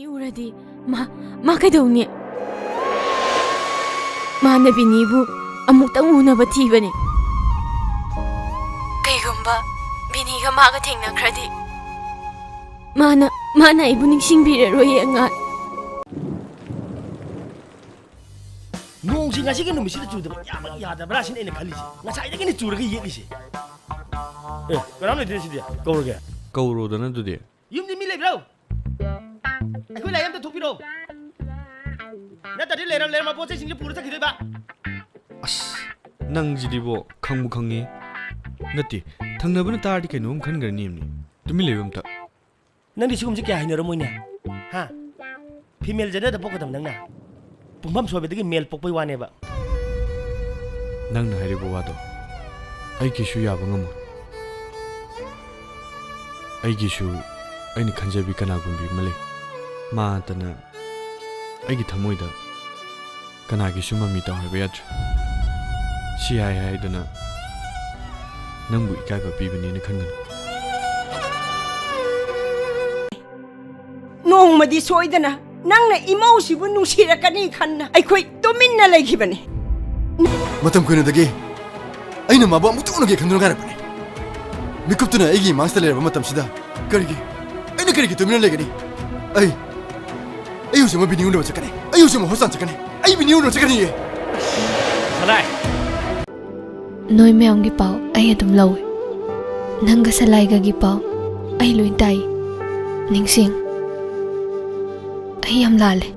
uradi ma kaidawni mana binibu amutang unaba thibani kaigumba biniga maga thengnakradi mana ibu ningsingbiraroye Angan nongsi ngasi kan numisi chudaba yada brasin ene khalisi ngasai dagini churaga yegisi karam le sidi kawrge kawro dana dudi yumdi mi lebro akoi layam ta thopiro na tadi leram ma poche singi pura thakide ba as nang jidibo khangbu khangi nati thangnabana tardi kainom khangarni amni tumi lebam ta nang disigum je kya hainaro moine ha female jana da pokadam nang na pumbam sobe dagi male pokpai wane ba nang na haribo wado ai kishu yaba ngamu ai gishu ai ni khanjabi kana gumbi male ma tana ai gi thamoida kana gishu mami ta hoiba yat si hai dana nangbu ikai ba bibani ni khangan nong madi soidana nangna imau sibu nungsirakani khanna aikhoi tominna laigibani matam koina dagi aina mabu amutu ge khanduna garakani mikuptuna aigi master leraba matam sida karigi aina karigi tominna laigani ai usama bini uno chakani ai usama hosan chakani ai bini uno chakani salai noi meong gi pau ai adum lawe nanga salai ga gi pau ai loin tai ningsing ai am lale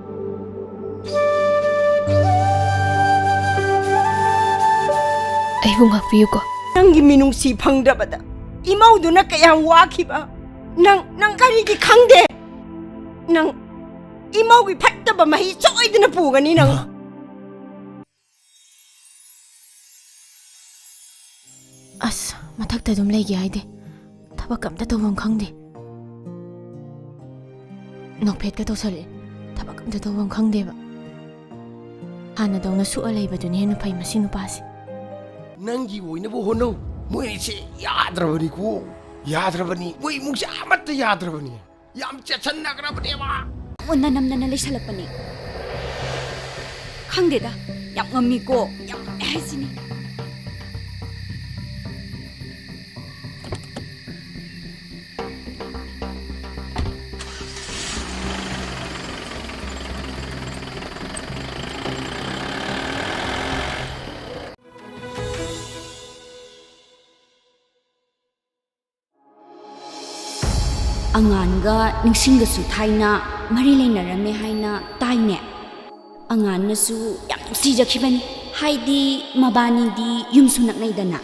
ai bunga piu ko nangi minungsi phangdabada imau duna kayam wakhiba nang karigi khangde nang imau gi phattaba mahi choidina pugani nang as mathakta dum legi haide thabak amta tawam khangde nokphet ka tawsale thabak amta tawam khangde ba hana dawna su alai baduni henu phai masi nu pasi nangi woina bo hono moi se yadrabani ko yadrabani moi mungsi amat yadrabani yam chachan nagrabani ma wonna namna leisalapani khangdeda yam ngami ko yam hasini Angan ga ningsingga su thaina mari leinarame haina taine Angan na su yam sijakhibani haidi mabani di yumsu naknaidana